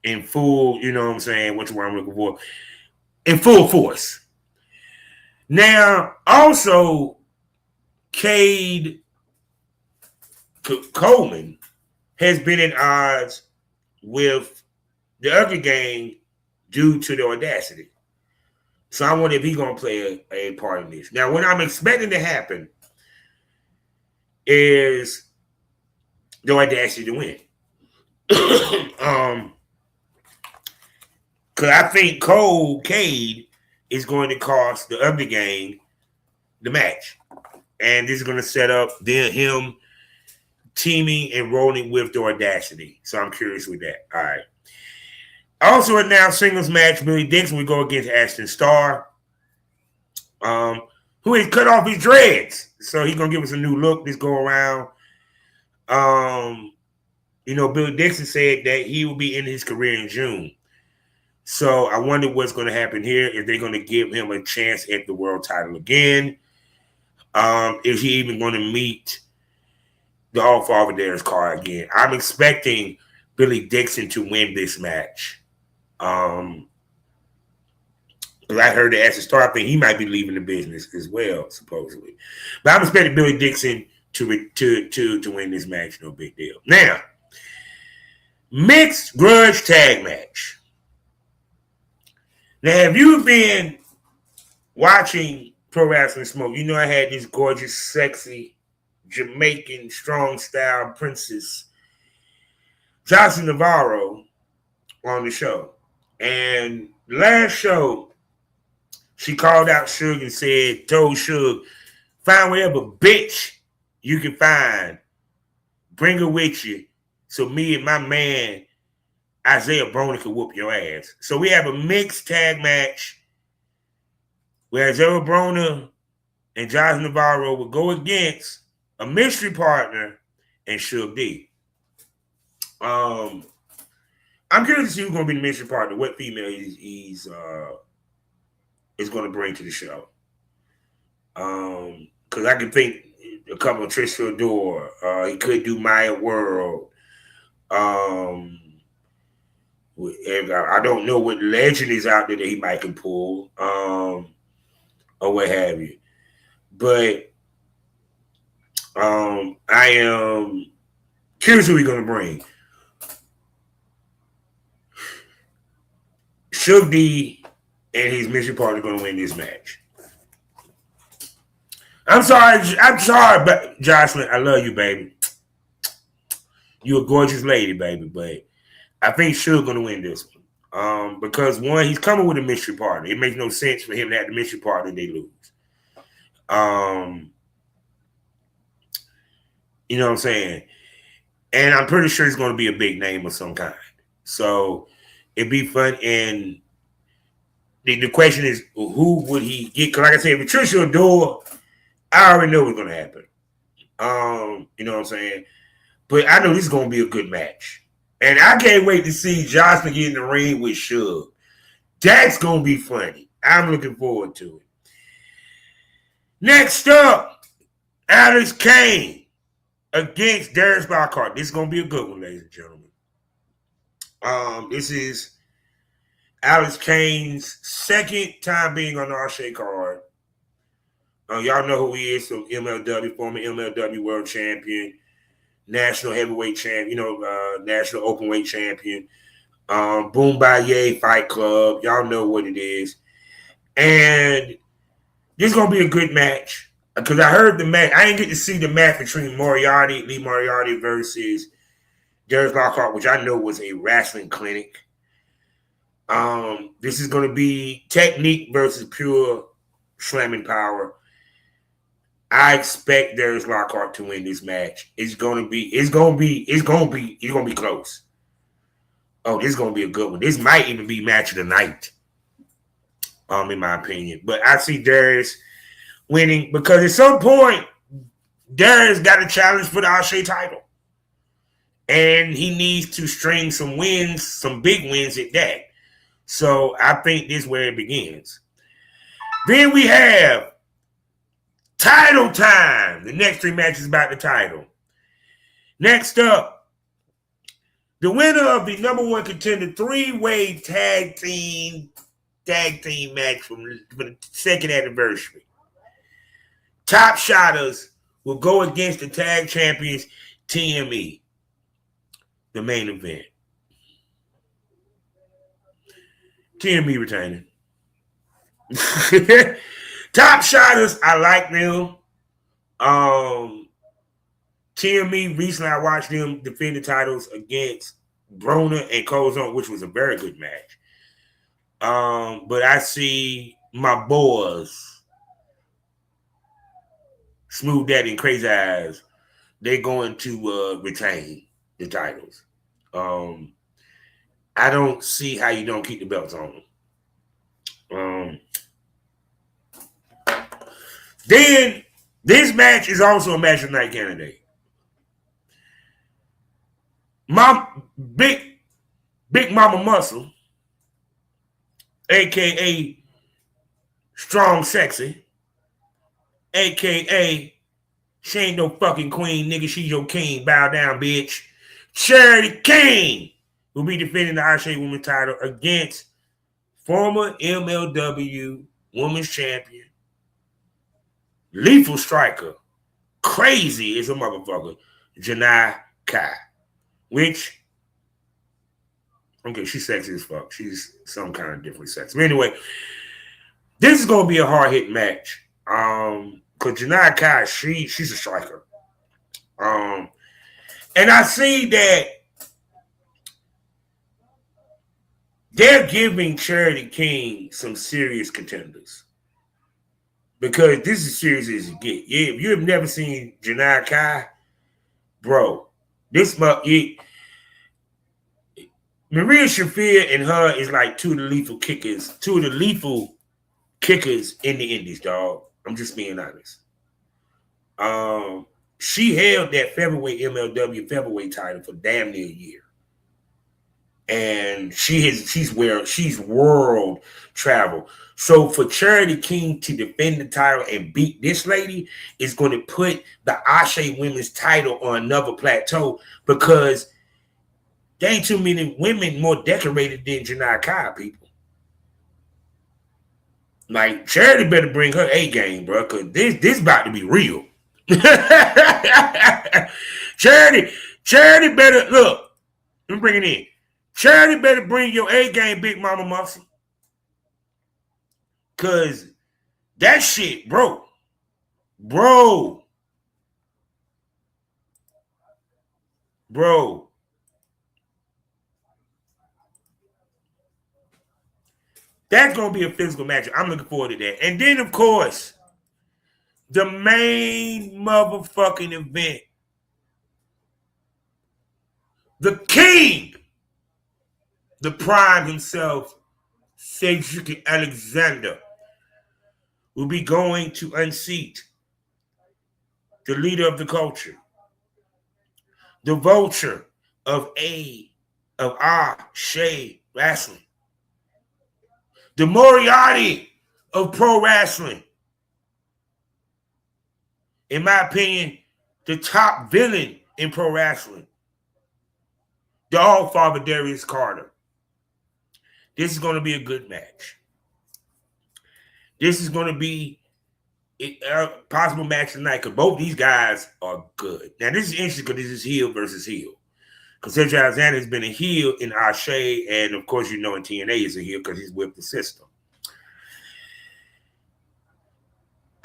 in full, you know what I'm saying, what's the word I'm looking for, in full force. Now, also, Cade Coleman has been in odds with the Ugly Gang due to the Audacity. So I wonder if he's going to play a part in this. Now, what I'm expecting to happen is the Audacity to win. Because I think Cade is going to cost the Ugly Gang the match. And this is going to set up him teaming and rolling with the Audacity. So I'm curious with that. All right. Also announced singles match, Billy Dixon will go against Ashton Starr, who has cut off his dreads. So he's going to give us a new look this go around. Billy Dixon said that he will be in his career in June. So I wonder what's going to happen here. If they're going to give him a chance at the world title again. Is he even going to meet the All-Father Dare's card again? I'm expecting Billy Dixon to win this match. I heard the Ashton Starr thing, he might be leaving the business as well, supposedly. But I'm expecting Billy Dixon to win this match. No big deal. Now, mixed grudge tag match. Now, have you been watching Pro Wrestling Smoke? You know I had this gorgeous, sexy, Jamaican, strong style princess, Jocelyn Navarro, on the show. And last show, she called out Suge and told Suge, find whatever bitch you can find, bring her with you, so me and my man Isaiah Broner can whoop your ass. So we have a mixed tag match where Isaiah Broner and Josh Navarro will go against a mystery partner and Suge D. I'm curious to see who's going to be the mystery partner, what female he's going to bring to the show. Because I can think a couple of Trish Adore. He could do Maya World. I don't know what legend is out there that he might can pull, or what have you. But I am curious who he's going to bring. Suge D and his mission partner going to win this match. I'm sorry, but Jocelyn, I love you, baby. You're a gorgeous lady, baby, but I think Suge going to win this one. Because one, he's coming with a mystery partner. It makes no sense for him to have the mystery partner they lose. You know what I'm saying? And I'm pretty sure it's going to be a big name of some kind. So it'd be fun. And the question is, who would he get? Because like I said, with Trish Adore, I already know what's going to happen. You know what I'm saying? But I know this is going to be a good match. And I can't wait to see Jocelyn get in the ring with Suge. That's going to be funny. I'm looking forward to it. Next up, Alex Kane against Darius Lockhart. This is going to be a good one, ladies and gentlemen. This is Alex Kane's second time being on the Arche card. Y'all know who he is. So MLW, former MLW World Champion, National Heavyweight Champion, National Openweight Champion, Boom Baye Fight Club. Y'all know what it is. And this is going to be a good match. Because I heard the match. I didn't get to see the match between Lee Moriarty versus Darius Lockhart, which I know was a wrestling clinic. This is going to be technique versus pure slamming power. I expect Darius Lockhart to win this match. It's gonna be close. Oh, this is gonna be a good one. This might even be match of the night. In my opinion. But I see Darius winning because at some point, Darius got a challenge for the Arche title. And he needs to string some wins, some big wins at that. So I think this is where it begins. Then we have title time. The next three matches about the title. Next up, the winner of the number one contender three-way tag team match for the second anniversary. Top Shotters will go against the tag champions TME. The main event. TME retaining. Top Shotters, I like them. TME, recently I watched them defend the titles against Broner and Colzone, which was a very good match. But I see my boys, Smooth Daddy and Crazy Eyes, they're going to retain the titles. I don't see how you don't keep the belts on them. Then this match is also a match of the night candidate. Big Mama Muscle, a.k.a. Strong Sexy, a.k.a. she ain't no fucking queen, nigga, she's your king, bow down, bitch. Charity Kane will be defending the Arche Women's title against former MLW Women's Champion, Lethal Striker, crazy as a motherfucker, Janai Kai. Which, okay, she's sexy as fuck. She's some kind of different sex. But anyway, this is going to be a hard-hitting match. Because Janai Kai, she's a striker. And I see that they're giving Charity King some serious contenders. Because this is serious as you get. Yeah, if you have never seen Janai Kai, bro, this Maria Shafir and her is like two of the lethal kickers in the indies, dog. I'm just being honest. She held that featherweight MLW featherweight title for damn near a year. And she's world travel. So for Charity King to defend the title and beat this lady is going to put the ASE women's title on another plateau, because there ain't too many women more decorated than Janai Kai, people. Like, Charity better bring her A game, bro, because this about to be real. Charity better, look, let me bring it in. Charity better bring your A game, Big Mama Muscle. Because that shit, bro. That's going to be a physical match. I'm looking forward to that. And then, of course, the main motherfucking event. The king. The prime himself, Cedric Alexander, will be going to unseat the leader of the culture, the vulture of ASE Wrestling, the Moriarty of pro wrestling. In my opinion, the top villain in pro wrestling, the All-Father Darius Carter. This is going to be a good match. This is going to be a possible match tonight, because both these guys are good. Now, this is interesting because this is heel versus heel. Because Cedric Alexander has been a heel in ASE, and of course, you know in TNA is a heel because he's with the system.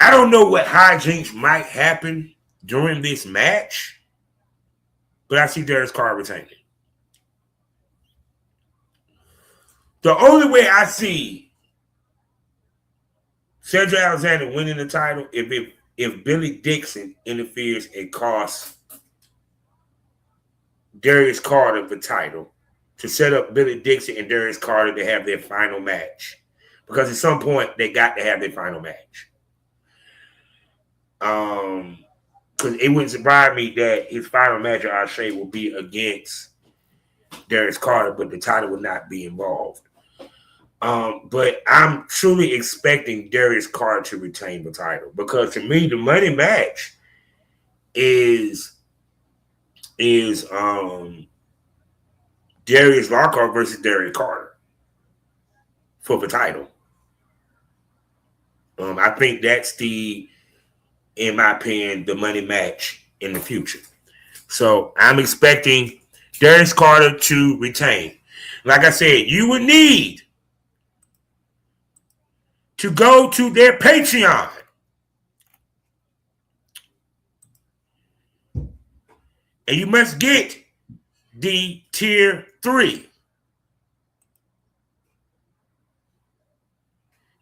I don't know what hijinks might happen during this match, but I see Darius Carter retaining. The only way I see Cedric Alexander winning the title if Billy Dixon interferes and costs Darius Carter the title, to set up Billy Dixon and Darius Carter to have their final match. Because at some point, they got to have their final match. Because it wouldn't surprise me that his final match at ASE will be against Darius Carter, but the title will not be involved. But I'm truly expecting Darius Carter to retain the title, because to me, the money match is Darius Lockhart versus Darius Carter for the title. I think that's in my opinion, the money match in the future. So I'm expecting Darius Carter to retain. Like I said, you would need to go to their Patreon and you must get the tier 3.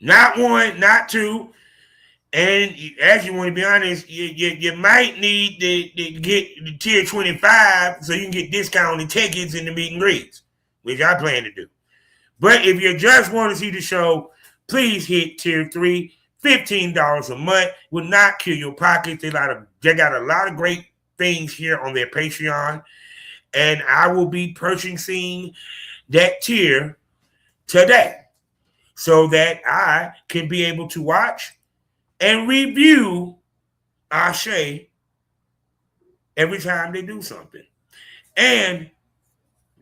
Not 1, not 2. And as you want to be honest, you might need to get the tier 25 so you can get discounted tickets in the meet and greets, which I plan to do. But if you just want to see the show, please hit tier 3. $15 a month will not kill your pockets. They got a lot of great things here on their Patreon. And I will be purchasing that tier today so that I can be able to watch and review ASE every time they do something. And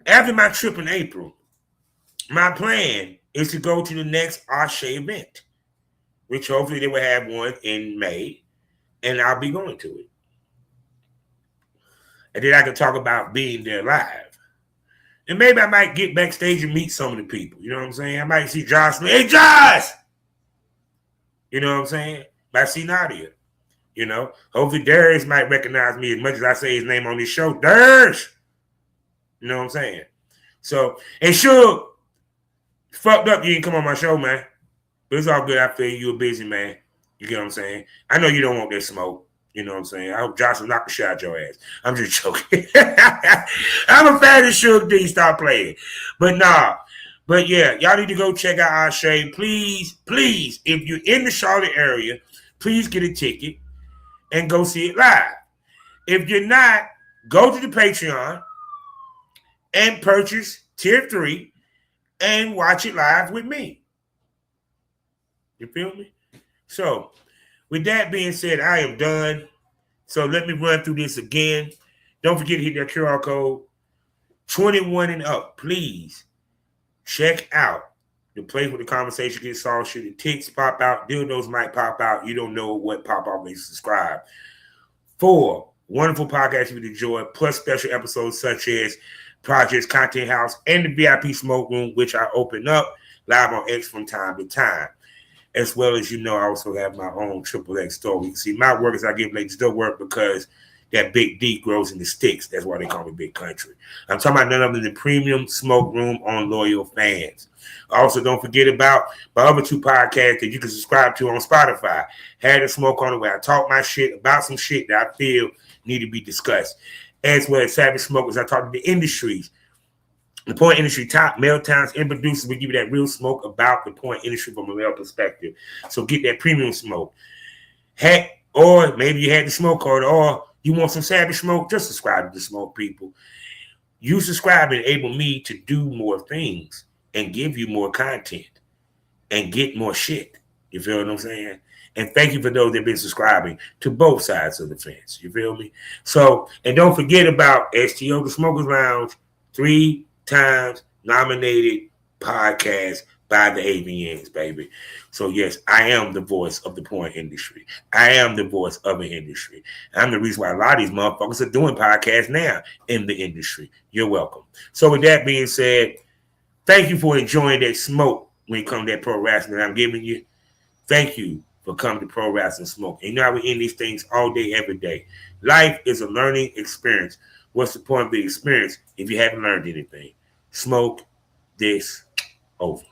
after my trip in April, my plan is to go to the next ASE event, which hopefully they will have one in May, and I'll be going to it. And then I can talk about being there live. And maybe I might get backstage and meet some of the people. You know what I'm saying? I might see Jocelyn. Hey, Josh! You know what I'm saying? Might see Nadia. You know? Hopefully Darius might recognize me as much as I say his name on this show. Darius! You know what I'm saying? So, and sure, fucked up you didn't come on my show, man. But it's all good. I feel you're a busy man. You get what I'm saying? I know you don't want that smoke. You know what I'm saying? I hope Josh will knock the shit out your ass. I'm just joking. I'm a fan of Suge D. Stop playing. But nah. But yeah, y'all need to go check out our show. Please, please, if you're in the Charlotte area, please get a ticket and go see it live. If you're not, go to the Patreon and purchase Tier 3 and watch it live with me. You feel me? So, with that being said, I am done. So let me run through this again. Don't forget to hit that QR code. 21 and up, please. Check out the place where the conversation gets all shit. The ticks pop out. Dildos might pop out. You don't know what pop out makes you subscribe. 4 wonderful podcasts you would enjoy, plus special episodes such as Projects Content House and the VIP Smoke Room, which I open up live on X from time to time. As well as, I also have my own XXX store. You can see my work as I give ladies the work because that big D grows in the sticks. That's why they call me Big Country. I'm talking about none other than the Premium Smoke Room on Loyal Fans. Also, don't forget about my other 2 podcasts that you can subscribe to on Spotify. Had a Smoke on it where I talk my shit about some shit that I feel need to be discussed. As well as Savage Smokers, I talk to the industries. The porn industry top male talents and producers will give you that real smoke about the porn industry from a male perspective. So get that premium smoke. Heck, or maybe you had the smoke card, or you want some Savage Smoke, just subscribe to the Smoke, people. You subscribe enable me to do more things and give you more content and get more shit. You feel what I'm saying? And thank you for those that have been subscribing to both sides of the fence. You feel me? So, and don't forget about STO, the Smokers Lounge, 3 times nominated podcast by the AVNs, baby. So yes, I am the voice of the porn industry. I am the voice of an industry. I'm the reason why a lot of these motherfuckers are doing podcasts now in the industry. You're welcome. So with that being said, thank you for enjoying that smoke when it comes to that pro wrestling that I'm giving you. Thank you for coming to Pro Wrestling Smoke. And we're in these things all day, every day. Life is a learning experience. What's the point of the experience if you haven't learned anything? Smoke this over.